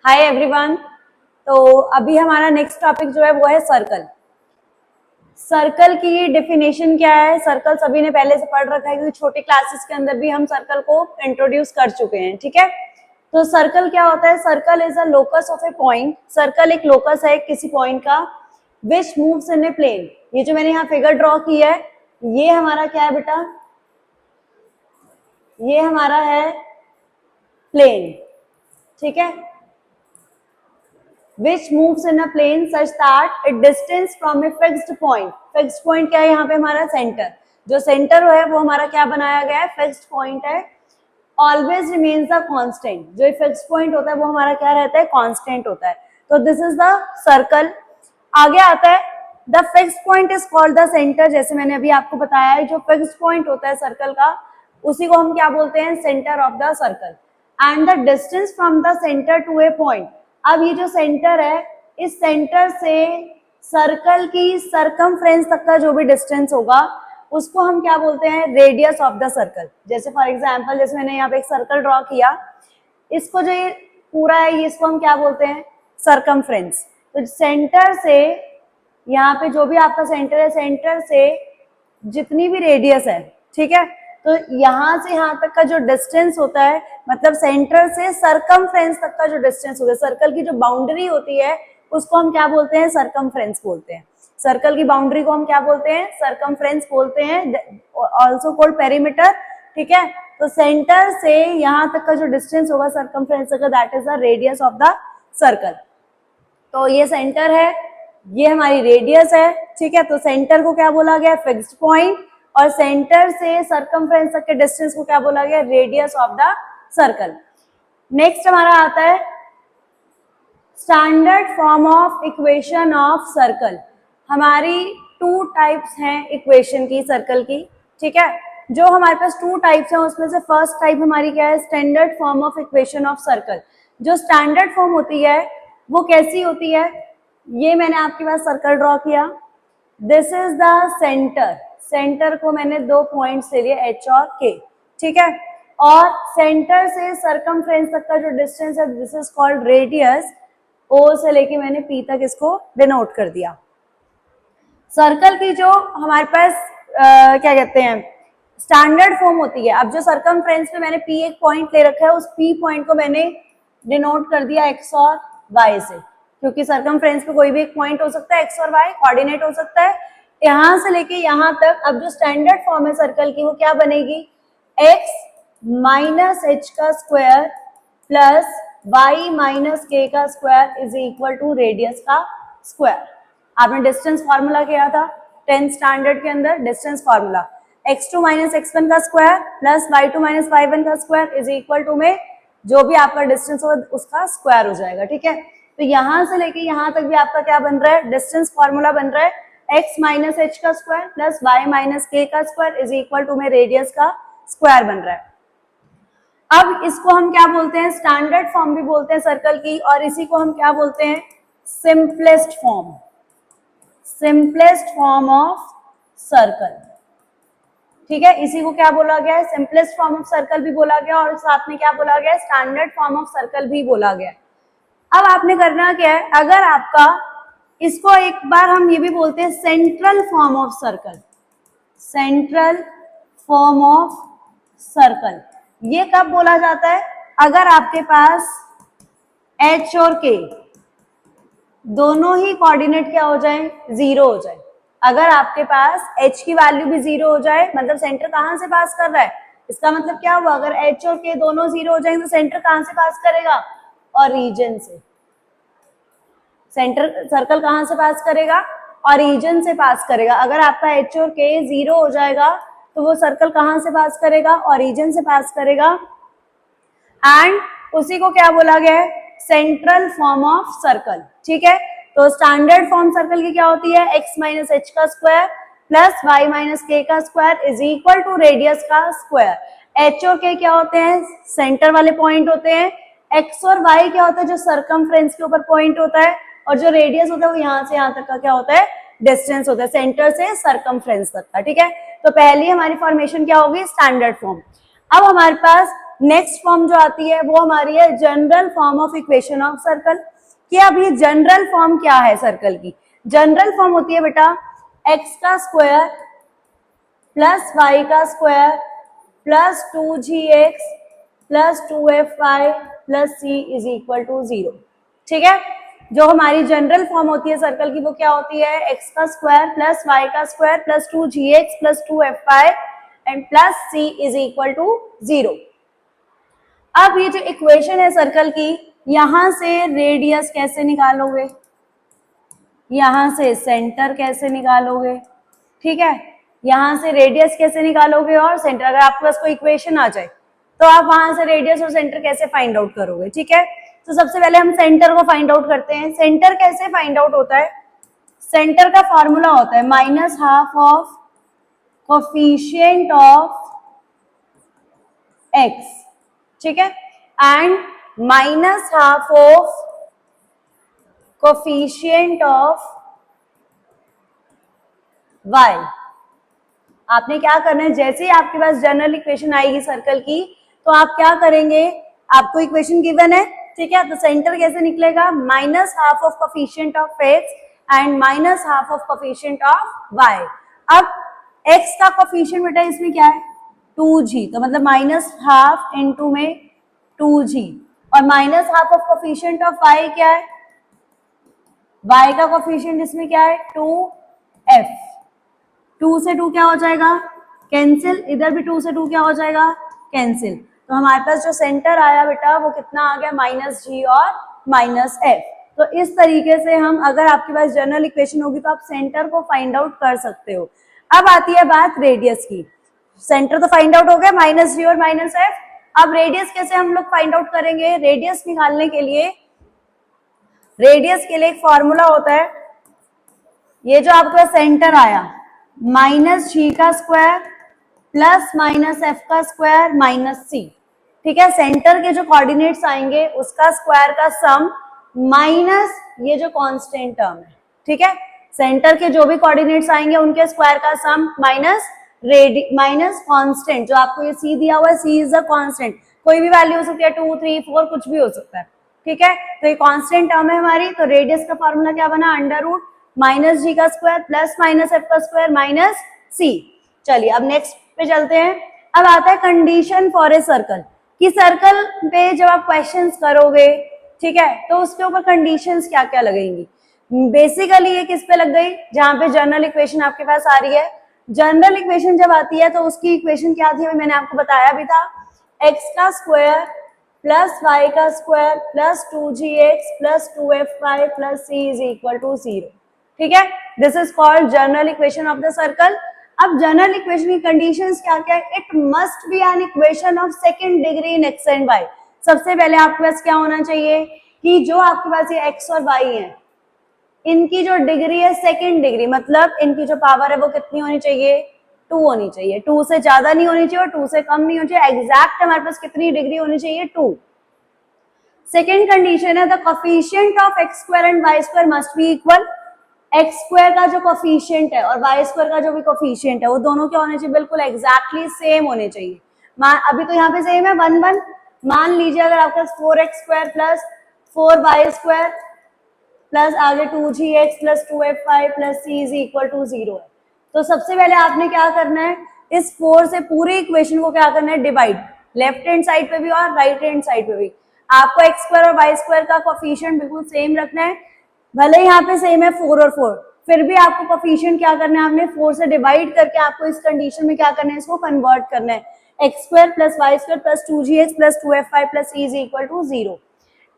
Hi everyone. तो अभी हमारा नेक्स्ट टॉपिक जो है वो है सर्कल। सर्कल की डेफिनेशन क्या है? सर्कल सभी ने पहले से पढ़ रखा है क्योंकि छोटी क्लासेस के अंदर भी हम सर्कल को इंट्रोड्यूस कर चुके हैं, ठीक है। तो सर्कल क्या होता है? Circle is a locus of a point. Circle एक लोकस है किसी पॉइंट का विच मूव्स इन ए प्लेन। ये जो मैंने यहाँ फिगर ड्रॉ की है ये हमारा क्या है बेटा? ये हमारा है प्लेन, ठीक है। which moves in a plane such that it distance from a fixed point। fixed point क्या है यहाँ पे? हमारा सेंटर। जो सेंटर है वो हमारा क्या बनाया गया है? फिक्स्ड पॉइंट है। Always remains the constant. जो फिक्स्ड पॉइंट होता है वो हमारा क्या रहता है? कांस्टेंट होता है। तो दिस इज द सर्कल। आगे आता है the fixed point is called the centre. जैसे मैंने अभी आपको बताया है जो फिक्स्ड पॉइंट होता है सर्कल का उसी को हम क्या बोलते हैं? Centre of the circle. And the distance from the centre to a point. अब ये जो सेंटर है इस सेंटर से सर्कल की सरकमफ्रेंस तक का जो भी डिस्टेंस होगा उसको हम क्या बोलते हैं? Radius of the circle. जैसे फॉर एग्जांपल जैसे मैंने यहाँ पे एक सर्कल ड्रॉ किया, इसको जो ये पूरा है ये इसको हम क्या बोलते हैं? सरकमफ्रेंस। तो सेंटर से यहाँ पे जो भी आपका सेंटर है सेंटर से जितनी भी रेडियस है, ठीक है, तो यहाँ से यहाँ तक का जो डिस्टेंस होता है मतलब सेंटर से सरकमफ्रेंस तक का जो डिस्टेंस होता है, सर्कल की जो बाउंड्री होती है उसको हम क्या बोलते हैं? सरकमफ्रेंस बोलते हैं। सर्कल की बाउंड्री को हम क्या बोलते हैं? सरकमफ्रेंस बोलते हैं, ऑल्सो कॉल्ड पेरीमीटर, ठीक है। तो सेंटर से यहाँ तक का जो डिस्टेंस होगा सरकमफ्रेंस का that is the radius of the circle. तो ये सेंटर है, ये हमारी रेडियस है, ठीक है। तो सेंटर को क्या बोला गया? Fixed point. और सेंटर से सरकमफ्रेंस तक के डिस्टेंस को क्या बोला गया? Radius of the circle. Next हमारा आता है standard form of equation of circle. हमारी टू टाइप्स हैं इक्वेशन की सर्कल की, ठीक है। जो हमारे पास टू टाइप्स हैं उसमें से फर्स्ट टाइप हमारी क्या है? Standard form of equation of circle. जो स्टैंडर्ड फॉर्म होती है वो कैसी होती है? ये मैंने आपके पास सर्कल ड्रॉ किया, this is the centre. Centre को मैंने दो पॉइंट्स ले लिए एच और के, ठीक है। और सेंटर से सरकमफ्रेंस तक का जो डिस्टेंस है दिस इज कॉल्ड रेडियस। ओ से लेके मैंने पी तक इसको डिनोट कर दिया। सर्कल की जो हमारे पास क्या कहते हैं स्टैंडर्ड फॉर्म होती है। अब जो सरकमफ्रेंस पे मैंने पी एक पॉइंट ले रखा है उस पी पॉइंट को मैंने डिनोट कर दिया एक्स और वाई से, क्योंकि सरकमफ्रेंस पे कोई भी एक पॉइंट हो सकता है, एक्स और वाई कोऑर्डिनेट हो सकता है। यहां से लेके यहां तक अब जो स्टैंडर्ड फॉर्म है सर्कल की वो क्या बनेगी? x माइनस एच का square plus y minus k का square is equal to radius का स्क्वायर। आपने डिस्टेंस फॉर्मूला किया था 10th स्टैंडर्ड के अंदर, distance formula x2 minus x1 का square plus y2 minus y1 का स्क्वायर इज इक्वल टू में जो भी आपका डिस्टेंस होगा उसका स्क्वायर हो जाएगा, ठीक है। तो यहां से लेके यहां तक भी आपका क्या बन रहा है? डिस्टेंस फॉर्मूला बन रहा है x माइनस एच का square plus y minus k का स्क्वायर इज इक्वल टू में रेडियस का स्क्वायर बन रहा है। अब इसको हम क्या बोलते हैं? स्टैंडर्ड फॉर्म भी बोलते हैं सर्कल की, और इसी को हम क्या बोलते हैं? Simplest form. Simplest form of circle, ठीक है। इसी को क्या बोला गया है? सिंपलेस्ट फॉर्म ऑफ सर्कल भी बोला गया और साथ में क्या बोला गया? स्टैंडर्ड फॉर्म ऑफ सर्कल भी बोला गया। अब आपने करना क्या है? अगर आपका इसको एक बार हम ये भी बोलते हैं central form of circle. Central form of circle ये कब बोला जाता है? अगर आपके पास h और k दोनों ही कोऑर्डिनेट क्या हो जाए? जीरो हो जाए। अगर आपके पास h की वैल्यू भी जीरो हो जाए मतलब सेंटर कहां से पास कर रहा है? इसका मतलब क्या हुआ? अगर h और k दोनों जीरो हो जाएंगे तो सेंटर कहां से पास करेगा? ओरिजिन से। सेंटर सर्कल कहां से पास करेगा? ओरिजिन से पास करेगा। अगर आपका h और k जीरो हो जाएगा तो वो सर्कल कहां से पास करेगा? ओरिजिन से पास करेगा। एंड उसी को क्या बोला गया है? सेंट्रल फॉर्म ऑफ सर्कल, ठीक है। तो स्टैंडर्ड फॉर्म सर्कल की क्या होती है? x माइनस एच का square plus y minus k का square is equal to radius का स्क्वायर। h और k क्या होते हैं? सेंटर वाले पॉइंट होते हैं। x और y क्या होता है? जो सरकमफ्रेंस के ऊपर पॉइंट होता है। और जो रेडियस होता है वो यहां से यहां तक का क्या होता है? डिस्टेंस होता है, सेंटर से सरकमफ्रेंस तक का, ठीक है। तो पहली हमारी फॉर्मेशन क्या होगी? Standard form. अब हमारे पास नेक्स्ट फॉर्म जो आती है वो हमारी है general form of equation of circle. कि अब ये जनरल फॉर्म क्या है सर्कल की? जनरल फॉर्म होती है बेटा एक्स का स्क्वायर प्लस वाई का square plus 2gx plus 2fy plus c is equal to 0। ठीक है, जो हमारी जनरल फॉर्म होती है सर्कल की वो क्या होती है? एक्स का स्क्वायर प्लस वाई का square plus 2gx plus 2fy and plus c is equal to 0। अब ये जो इक्वेशन है सर्कल की, यहां से रेडियस कैसे निकालोगे, यहां से सेंटर कैसे निकालोगे, ठीक है, यहां से रेडियस कैसे निकालोगे और सेंटर। अगर आपके पास कोई इक्वेशन आ जाए तो आप वहां से रेडियस और सेंटर कैसे फाइंड आउट करोगे? ठीक है, तो सबसे पहले हम सेंटर को फाइंड आउट करते हैं। सेंटर कैसे फाइंड आउट होता है? सेंटर का फॉर्मूला होता है minus half of coefficient of x, ठीक है, and minus half of coefficient of y. आपने क्या करना है, जैसे ही आपके पास जनरल इक्वेशन आएगी सर्कल की तो आप क्या करेंगे, आपको इक्वेशन गिवन है, ठीक है, तो सेंटर कैसे निकलेगा? Minus half of coefficient of x and minus half of coefficient of y. अब एक्स का कोफिशिएंट बेटा इसमें क्या है? 2g, तो मतलब माइनस हाफ इंटू में 2g, और minus half of coefficient of y क्या है? y का कोफिशिएंट इसमें क्या है? 2f। 2 से 2 क्या हो जाएगा? कैंसिल। इधर भी 2 से 2 क्या हो जाएगा? कैंसिल। तो हमारे पास जो सेंटर आया बेटा वो कितना आ गया? माइनस जी और माइनस एफ। तो इस तरीके से हम, अगर आपके पास जनरल इक्वेशन होगी तो आप सेंटर को फाइंड आउट कर सकते हो। अब आती है बात रेडियस की। सेंटर तो फाइंड आउट हो गया माइनस जी और माइनस एफ। अब रेडियस कैसे हम लोग फाइंड आउट करेंगे? रेडियस निकालने के लिए, रेडियस के लिए एक फॉर्मूला होता है, ये जो आपका सेंटर आया माइनस जी का स्क्वायर प्लस माइनस एफ का स्क्वायर माइनस सी, ठीक है, सेंटर के जो कोऑर्डिनेट्स आएंगे उसका स्क्वायर का सम माइनस ये जो कांस्टेंट टर्म है, ठीक है, सेंटर के जो भी कोऑर्डिनेट्स आएंगे उनके स्क्वायर का सम माइनस माइनस कांस्टेंट, जो आपको ये सी दिया हुआ है, सी इज द कांस्टेंट, कोई भी वैल्यू हो सकती है, 2 3 4 कुछ भी हो सकता है, ठीक है, तो ये कांस्टेंट टर्म है हमारी। तो रेडियस का फॉर्मूला क्या बना? अंडर रूट माइनस जी का स्क्वायर प्लस माइनस एफ का स्क्वायर माइनस सी। चलिए अब नेक्स्ट पे चलते हैं। अब आता है कंडीशन फॉर ए सर्कल, कि सर्कल पे जब आप क्वेश्चंस करोगे, ठीक है, तो उसके ऊपर कंडीशंस क्या क्या लगेंगी। बेसिकली ये किस पे लग गई? जहां पे जनरल इक्वेशन आपके पास आ रही है। जनरल इक्वेशन जब आती है तो उसकी इक्वेशन क्या थी, मैंने आपको बताया भी था, एक्स का स्क्वायर प्लस वाई का square plus 2gx plus 2fy plus c is equal to 0, ठीक है, this is called general equation of the circle. अब जनरल इक्वेशन की कंडीशंस क्या क्या है? It must be an equation of second degree in x and y. सबसे पहले आपके पास क्या होना चाहिए कि जो आपके पास ये एक्स और वाई है, इनकी जो डिग्री है सेकंड डिग्री, मतलब इनकी जो पावर है वो कितनी होनी चाहिए? 2 होनी चाहिए। 2 से ज्यादा नहीं होनी चाहिए और 2 से कम नहीं होनी चाहिए। एग्जैक्ट हमारे पास कितनी डिग्री होनी चाहिए? 2। सेकेंड कंडीशन है the coefficient of x square and y square must be equal. X square का जो कोफिशिएंट है और वाई स्क्वायर का जो भी कोफिशिएंट है वो दोनों क्या होने चाहिए? बिल्कुल एग्जैक्टली सेम होने चाहिए। अभी तो यहाँ पे सेम है 1 1। मान लीजिए अगर आपका 4x square plus 4y square plus आगे 2gx plus 2fy plus c is equal to 0 है, तो सबसे पहले आपने क्या करना है, इस 4 से पूरी इक्वेशन को क्या करना है? डिवाइड, लेफ्ट हैंड साइड पे भी और राइट हैंड साइड पे भी। आपको एक्स स्क्वायर और वाई स्क्वायर का कोफिशिएंट बिल्कुल सेम रखना है, भले यहाँ पे सेम है 4 और 4, फिर भी आपको कोफिशिएंट क्या करना है? आपने 4 से डिवाइड करके आपको इस कंडीशन में क्या करना है? इसको कन्वर्ट करना है। X square plus y square plus 2gx plus 2fy plus c is equal to 0।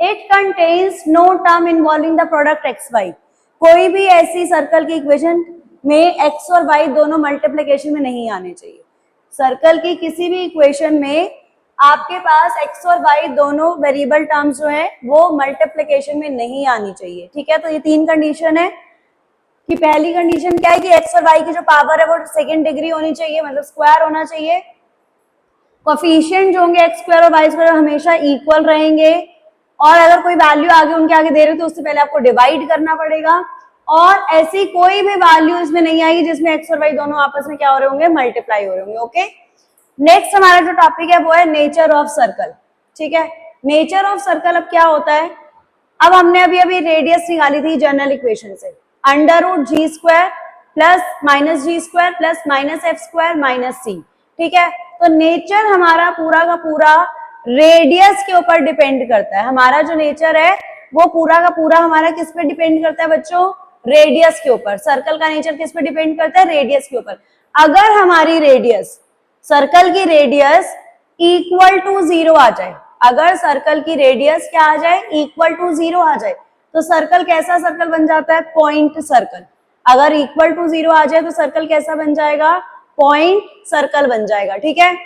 It contains no term involving the product x y। कोई भी ऐसी सर्कल की इक्वेशन में x और y दोनों मल्टीप्लिकेशन में नहीं आने चाहिए। सर्कल की किसी भी इक्वेशन में आपके पास x और y दोनों वेरिएबल टर्म्स जो है वो मल्टीप्लिकेशन में नहीं आनी चाहिए, ठीक है। तो ये 3 कंडीशन है कि पहली कंडीशन क्या है कि x और y की जो पावर है वो सेकेंड डिग्री होनी चाहिए, मतलब स्क्वायर होना चाहिए। कोफिशिएंट जो होंगे x स्क्वायर और y स्क्वायर हमेशा इक्वल रहेंगे, और अगर कोई वैल्यू आगे उनके आगे दे रहे हो तो उससे पहले आपको डिवाइड करना पड़ेगा, और ऐसी कोई भी वैल्यू इसमें नहीं आएगी जिसमें एक्स और वाई दोनों आपस में क्या हो रहे होंगे? मल्टीप्लाई हो रहे होंगे, ओके। नेक्स्ट हमारा जो टॉपिक है वो है नेचर ऑफ सर्कल। ठीक है, नेचर ऑफ सर्कल अब क्या होता है, अब हमने अभी अभी रेडियस निकाली थी जनरल इक्वेशन से, √g² plus minus g² plus minus f² minus c। ठीक है, तो नेचर हमारा पूरा का पूरा रेडियस के ऊपर डिपेंड करता है। हमारा जो नेचर है वो पूरा का पूरा हमारा किस पे डिपेंड करता है बच्चों, रेडियस के ऊपर। सर्कल का नेचर किस पे डिपेंड करता है, रेडियस के ऊपर। अगर हमारी रेडियस, सर्कल की रेडियस इक्वल टू 0 आ जाए, अगर सर्कल की रेडियस क्या आ जाए, इक्वल टू 0 आ जाए, तो सर्कल कैसा सर्कल बन जाता है, पॉइंट सर्कल। अगर इक्वल टू 0 आ जाए तो सर्कल कैसा बन जाएगा, पॉइंट सर्कल बन जाएगा। ठीक है,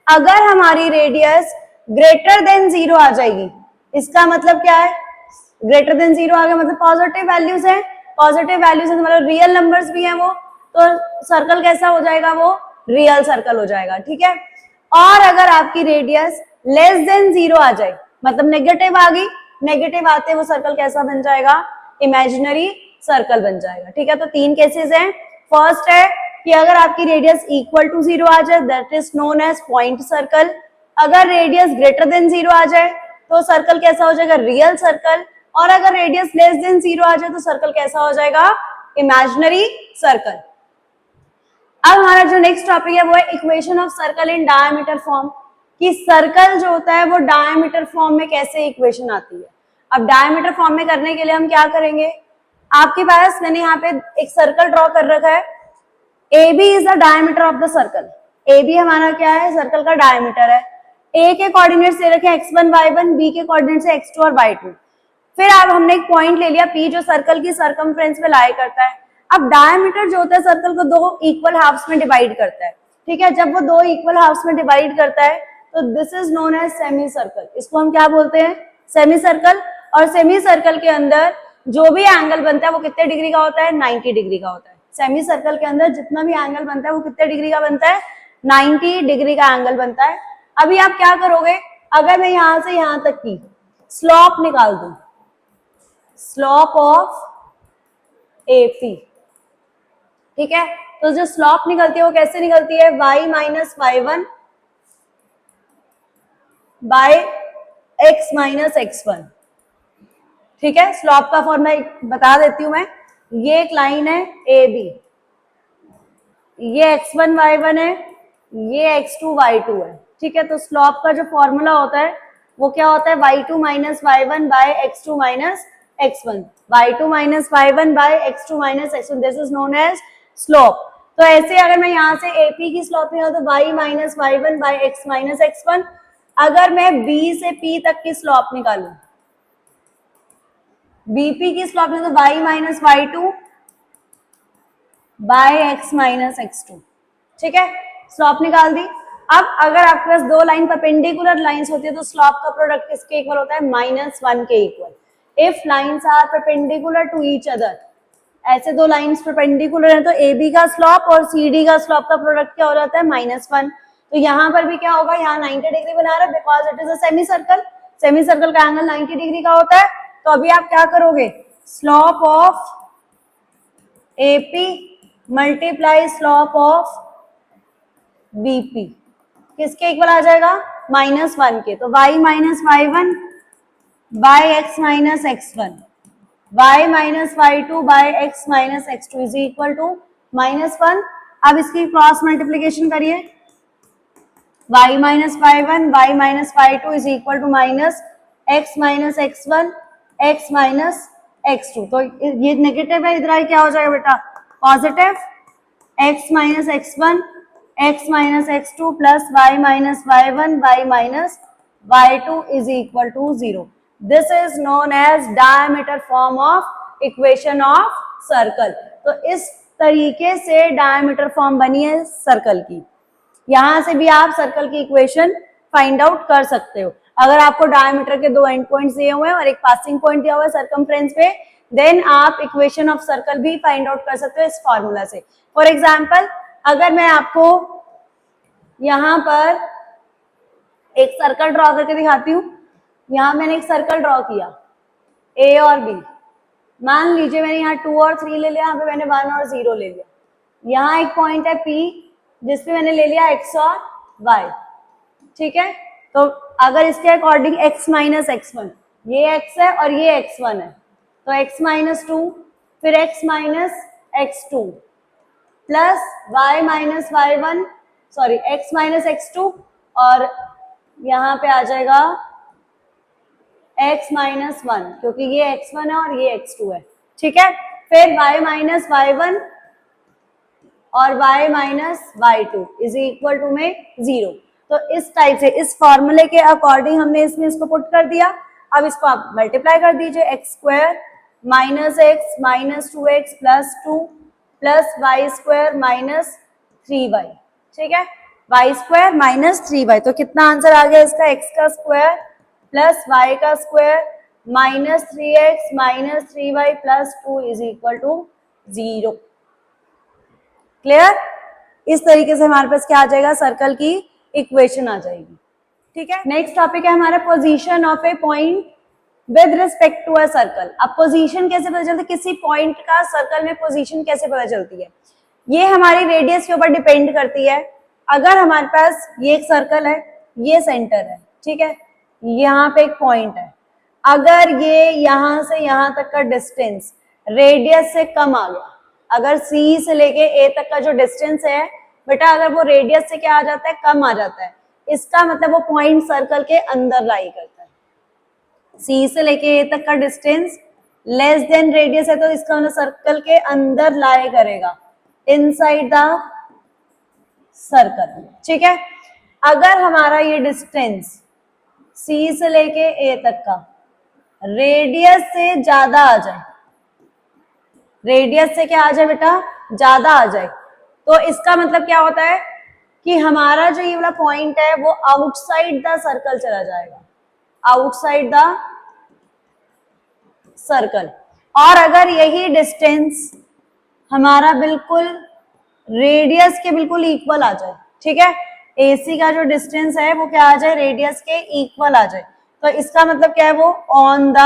अगर हमारी रेडियस ग्रेटर देन 0 आ जाएगी, इसका मतलब क्या है, ग्रेटर देन 0 आ गया मतलब पॉजिटिव वैल्यूज है, पॉजिटिव वैल्यूज है मतलब रियल नंबर्स भी हैं वो, तो सर्कल कैसा हो जाएगा, वो रियल सर्कल हो जाएगा। ठीक है, और अगर आपकी रेडियस लेस देन 0 आ जाए, मतलब नेगेटिव आ गई, नेगेटिव आते वो सर्कल कैसा बन जाएगा, इमेजिनरी सर्कल बन जाएगा। ठीक है, तो 3 केसेस हैं। फर्स्ट है कि अगर आपकी रेडियस इक्वल टू 0 आ जाए, that is known as point circle. अगर रेडियस ग्रेटर देन 0 आ जाए तो सर्कल कैसा हो जाएगा, रियल सर्कल। और अगर रेडियस लेस देन 0 आ जाए तो सर्कल कैसा हो जाएगा, इमेजिनरी सर्कल। अब हमारा जो नेक्स्ट टॉपिक है वो है equation of circle in diameter form, कि सर्कल जो होता है वो डायमीटर फॉर्म में कैसे इक्वेशन आती है। अब डायमीटर फॉर्म में करने के लिए हम क्या करेंगे, आपके पास मैंने यहाँ पे एक सर्कल ड्रॉ कर रखा है, A B is the diameter of the circle. A B हमारा क्या है, सर्कल का डायमीटर है। ए के कोऑर्डिनेट्स दे रखे हैं x1 y1, बी के कोऑर्डिनेट्स है x2 और y2। फिर अब हमने एक पॉइंट ले लिया P जो सर्कल की सर्कमफ्रेंस पे लाई करता है। अब डायमीटर जो होता है सर्कल को 2 इक्वल हाफ्स में डिवाइड करता है। ठीक है, जब वो 2 इक्वल हाफ्स में डिवाइड करता है तो this is known as semicircle. इसको हम क्या बोलते हैं, सेमी सर्कल। और सेमी सर्कल के अंदर जो भी एंगल बनता है वो कितने डिग्री का होता है, 90 डिग्री का होता है। सेमी सर्कल के अंदर जितना भी एंगल बनता है वो कितने डिग्री का बनता है, 90 डिग्री का एंगल बनता है। अभी आप क्या करोगे, अगर मैं यहां से यहां तक की स्लॉप निकाल दूं, स्लॉप ऑफ AP, ठीक है, तो जो स्लॉप निकलती है वो कैसे निकलती है, y minus y1 by x minus x1। ठीक है, स्लॉप का फॉर्मूला बता देती हूं मैं। ये एक लाइन है AB, ये x1 y1 है, ये x2 y2 है। ठीक है, तो स्लॉप का जो फॉर्मूला होता है वो क्या होता है, y2 minus y1 by x2 minus x1, y2 minus y1 by x2 minus x1, this is known as slope. तो ऐसे अगर मैं यहाँ से AP की स्लॉप निकालूं तो y minus y1 by x minus x1। अगर मैं B से P तक की स्लॉप निकालूं, BP की स्लॉप निकालूं तो y minus y2 by x minus x2। ठीक है, स्लॉप निकाल दी। अब अगर आपके पास 2 लाइन परपेंडिकुलर लाइंस होती है तो स्लॉप का प्रोडक्ट किसके इक्वल होता है, -1 के equal. If lines are perpendicular to each other, ऐसे 2 लाइंस परपेंडिकुलर है तो AB का स्लॉप और CD का स्लॉप का प्रोडक्ट क्या हो जाता है, -1। तो यहाँ पर भी क्या होगा, यहाँ 90 डिग्री बना रहा है because it is a semi circle. Semi circle का एंगल 90 डिग्री का होता है। तो अभी आप क्या करोगे, slope of AP multiply slope of BP किसके इक्वल आ जाएगा, -1 के। तो y minus y1 by x minus x1, y minus y2 by x minus x2 is equal to -1। अब इसकी क्रॉस मल्टीप्लीकेशन करिए, y minus y1 y minus y2 is equal to minus x minus x1 x minus x2। तो ये negative है, इधर क्या हो जाएगा बेटा, positive x minus x1 x minus x2 plus y minus y1 y minus y2 is equal to 0। This is known as diameter form of equation of circle. तो इस तरीके से डायमीटर फॉर्म बनी है सर्कल की। यहां से भी आप सर्कल की इक्वेशन फाइंड आउट कर सकते हो। अगर आपको डायमीटर के 2 एंड पॉइंट्स दिए हुए हैं और एक पासिंग पॉइंट दिया हुआ है सर्कमफ्रेंस पे, देन आप इक्वेशन ऑफ सर्कल भी फाइंड आउट कर सकते हो इस फॉर्मूला से। फॉर एग्जाम्पल, अगर मैं आपको यहां पर एक सर्कल ड्रॉ करके दिखाती हूँ, यहां मैंने एक सर्कल ड्रॉ किया A और B। मान लीजिए मैंने यहाँ 2 और 3 ले लिया, यहाँ पे मैंने 1 और 0 ले लिया। यहाँ एक पॉइंट है P जिसपे मैंने ले लिया x और y, ठीक है। तो अगर इसके अकॉर्डिंग x माइनस x1, ये x है और ये x1 है, तो x माइनस 2 फिर x minus x2 plus y minus y1, sorry x minus x2 और यहाँ पे आ जाएगा x माइनस 1, क्योंकि ये x1 है और ये x2 है, ठीक है। फिर y माइनस y1 और y minus y2 is equal to में 0। तो इस टाइप से इस फॉर्मूले के अकॉर्डिंग हमने इसमें इसको पुट कर दिया। अब इसको आप मल्टीप्लाई कर दीजिए, x square minus x minus 2x plus 2 plus y square minus 3y, ठीक है, वाई स्क्वायर माइनस 3y। तो कितना आंसर आ गया इसका, x का स्क्वायर प्लस y का square minus 3x minus 3y plus 2 is equal to 0। Clear? इस तरीके से हमारे पास क्या आ जाएगा, सर्कल की इक्वेशन आ जाएगी, ठीक है। नेक्स्ट टॉपिक है हमारा position of a point with respect to a circle. अब पोजीशन कैसे पता चलता है, किसी पॉइंट का सर्कल में पोजीशन कैसे पता चलती है, ये हमारी रेडियस के ऊपर डिपेंड करती है। अगर हमारे पास ये एक सर्कल है, ये सेंटर है, ठीक है, यहाँ पे एक पॉइंट है, अगर ये यहाँ से यहाँ तक का डिस्टेंस रेडियस से कम आ गया, अगर C से लेके A तक का जो डिस्टेंस है बेटा, अगर वो रेडियस से क्या आ जाता है, कम आ जाता है, इसका मतलब वो पॉइंट सर्कल के अंदर लाई करता है। C से लेके A तक का डिस्टेंस लेस देन रेडियस है, तो इसका मतलब सर्कल के अंदर लाई करेगा, इनसाइड द सर्कल, ठीक है। अगर हमारा ये डिस्टेंस C से लेके A तक का रेडियस से ज्यादा आ जाए, रेडियस से क्या आ जाए बेटा, ज्यादा आ जाए, तो इसका मतलब क्या होता है कि हमारा जो ये वाला पॉइंट है वो आउटसाइड द सर्कल चला जाएगा, आउटसाइड द सर्कल। और अगर यही डिस्टेंस हमारा बिल्कुल रेडियस के बिल्कुल इक्वल आ जाए, ठीक है, AC का जो डिस्टेंस है वो क्या आ जाए, रेडियस के इक्वल आ जाए, तो इसका मतलब क्या है, वो ऑन द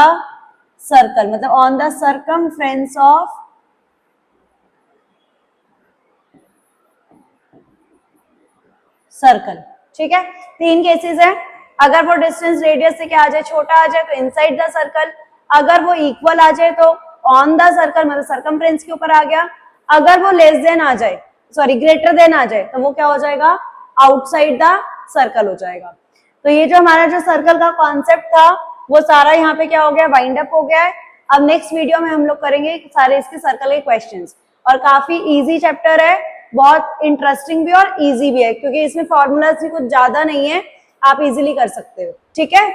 सर्कल, मतलब on the circumference of circle, ठीक है। तीन केसेस है, अगर वो डिस्टेंस रेडियस से क्या आ जाए, छोटा आ जाए तो इनसाइड द सर्कल, अगर वो इक्वल आ जाए तो ऑन द सर्कल, मतलब सर्कमफ्रेंस के ऊपर आ गया, अगर वो लेस देन आ जाए, सॉरी ग्रेटर देन आ जाए, तो वो क्या हो जाएगा, आउटसाइड द सर्कल हो जाएगा। तो ये जो हमारा जो सर्कल का कॉन्सेप्ट था वो सारा यहाँ पे क्या हो गया, वाइंड अप हो गया है। अब नेक्स्ट वीडियो में हम लोग करेंगे सारे इसके सर्कल के क्वेश्चंस, और काफी इजी चैप्टर है, बहुत इंटरेस्टिंग भी और इजी भी है, क्योंकि इसमें फॉर्मूलाज भी कुछ ज्यादा नहीं है, आप इजीली कर सकते हो, ठीक है।